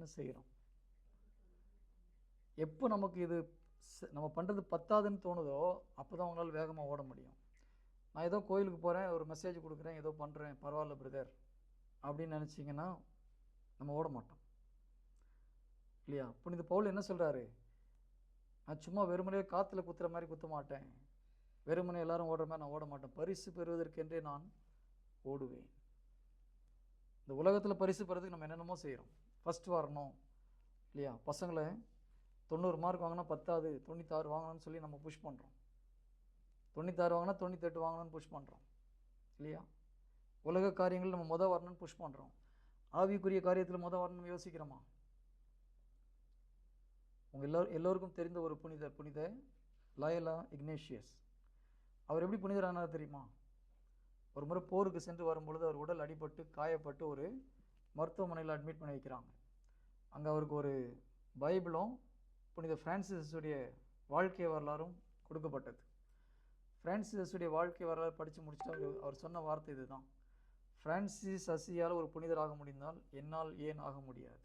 என்ன செய்கிறோம்? எப்போ நமக்கு இது நம்ம பண்ணுறது பத்தாதுன்னு தோணுதோ அப்போ தான் உங்களால் வேகமாக ஓட முடியும். நான் ஏதோ கோயிலுக்கு போகிறேன், ஒரு மெசேஜ் கொடுக்குறேன், ஏதோ பண்ணுறேன், பரவாயில்ல பிரதர் அப்படின்னு நினச்சிங்கன்னா நம்ம ஓட மாட்டோம் இல்லையா? புனித பவுல் என்ன சொல்கிறாரு? நான் சும்மா வெறுமனே காற்றுல குத்துற மாதிரி குத்த மாட்டேன், வெறுமனே எல்லாரும் ஓடுற மாதிரி நான் ஓட மாட்டேன், பரிசு பெறுவதற்கென்றே நான் ஓடுவேன். இந்த உலகத்தில் பரிசு பெறதுக்கு நம்ம என்னென்னமோ செய்கிறோம். ஃபஸ்ட் வரணும் இல்லையா? பசங்களை 90 மார்க் வாங்கினா 10வது 96 வாங்கணும்னு சொல்லி நம்ம புஷ் பண்ணுறோம். 96 வாங்கினா 98 வாங்கணும்னு புஷ் பண்ணுறோம் இல்லையா? உலக காரியங்கள் நம்ம வரணும்னு புஷ் பண்ணுறோம். ஆவிக்குரிய காரியத்தில் வரணும்னு யோசிக்கிறோமா? உங்கள் எல்லோருக்கும் தெரிந்த ஒரு புனித லயோலா இக்னேஷியஸ். அவர் எப்படி புனிதரானார் தெரியுமா? ஒரு முறை போருக்கு சென்று வரும்பொழுது அவர் உடல் அடிபட்டு காயப்பட்டு ஒரு மருத்துவமனையில் அட்மிட் பண்ணி வைக்கிறாங்க. அங்கே அவருக்கு ஒரு பைபிளும் புனித பிரான்சிஸுடைய வாழ்க்கை வரலாறும் கொடுக்கப்பட்டது. பிரான்சிஸுடைய வாழ்க்கை வரலாறு படித்து முடிச்சுட்டு அவர் சொன்ன வார்த்தை இதுதான்: பிரான்சிஸ் அசியால் ஒரு புனிதராக முடிந்தால் என்னால் ஏன் ஆக முடியாது?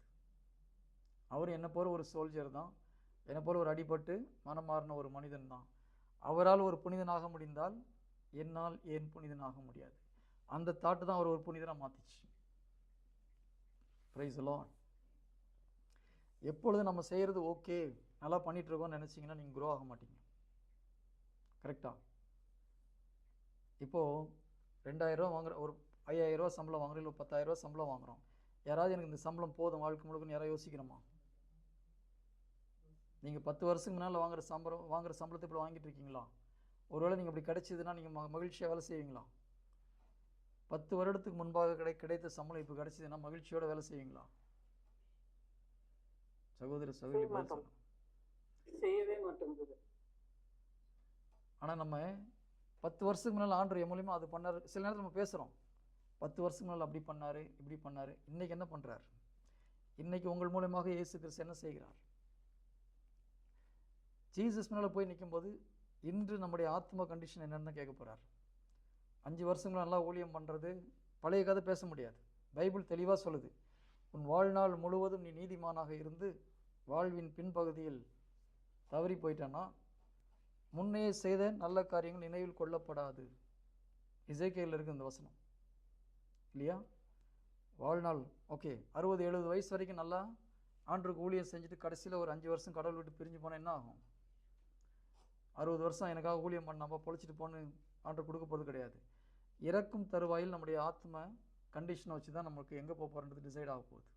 அவர் என்னை போல ஒரு சோல்ஜர் தான், என்னை போல ஒரு அடிபட்டு மனம் மாறின ஒரு மனிதன் தான். அவரால் ஒரு புனிதனாக முடிந்தால் என்னால் ஏன் புனிதனாக முடியாது? அந்த தாட்டு தான் அவர் ஒரு புனிதனாக மாற்றிச்சு. Praise the Lord. எப்பொழுது நம்ம செய்கிறது ஓகே, நல்லா பண்ணிட்டு இருக்கோம்னு நினச்சிங்கன்னா நீங்கள் க்ரோ ஆக மாட்டீங்க. கரெக்டா? இப்போது 2000 ரூபா வாங்குற, ஒரு 5000 ரூபா சம்பளம் வாங்குறோம், இல்லை 10,000 ரூபா சம்பளம் வாங்குகிறோம். யாராவது எனக்கு இந்த சம்பளம் போதும் வாழ்க்கை முழுக்கன்னு யாராவது யோசிக்கிறோமா? நீங்கள் 10 வருஷத்துக்கு முன்னால் வாங்குற சம்பளத்தை இப்படி வாங்கிட்டு இருக்கீங்களா? ஒருவேளை நீங்கள் இப்படி கிடைச்சதுன்னா நீங்கள் மகிழ்ச்சியாக வேலை செய்வீங்களா? 10 வருடத்துக்கு முன்பாக கிடைத்த சம்பளம் இப்போ கிடைச்சதுன்னா மகிழ்ச்சியோட வேலை செய்வீங்களா? சகோதர சகோதரி செய்யவே மாட்டோம். ஆனால் நம்ம 10 வருஷத்துக்கு முன்னால் ஆண்டவர் மூலியமாக அது பண்ணார். சில நேரத்தில் நம்ம பேசுகிறோம், 10 வருஷத்துக்கு முன்னால் அப்படி பண்ணார் இப்படி பண்ணார். இன்றைக்கி என்ன பண்ணுறார்? இன்றைக்கி உங்கள் மூலமாக இயேசு கிறிஸ்து என்ன செய்கிறார்? ஜீசஸ் மேலே போய் நிற்கும்போது இன்று நம்முடைய ஆத்மா கண்டிஷன் என்னன்னு தான் கேட்க போகிறார். 5 வருஷங்கள் நல்லா ஊழியம் பண்ணுறது பழைய கதை பேச முடியாது. பைபிள் தெளிவாக சொல்லுது, உன் வாழ்நாள் முழுவதும் நீ நீதிமானாக இருந்து வாழ்வின் பின்பகுதியில் தவறி போயிட்டான்னா முன்னே செய்த நல்ல காரியங்கள் நினைவில் கொள்ளப்படாது. எசேக்கியேலில் இருக்குது இந்த வசனம் இல்லையா? வாழ்நாள் ஓகே, 60-70 வயசு வரைக்கும் நல்லா ஆண்டருக்கு ஊழியம் செஞ்சுட்டு கடைசியில் ஒரு 5 வருஷம் கடவுள் விட்டு பிரிஞ்சு போனால் என்ன ஆகும்? 60 வருஷம் எனக்காக ஊழியம் பண்ணாமல் பொழைச்சிட்டு போன்னு ஆண்டர் கொடுக்க போகிறது கிடையாது. இறக்கும் தருவாயில் நம்முடைய ஆத்ம கண்டிஷனை வச்சு தான் நமக்கு எங்கே போக போகிறன்றது டிசைட் ஆக போகுது.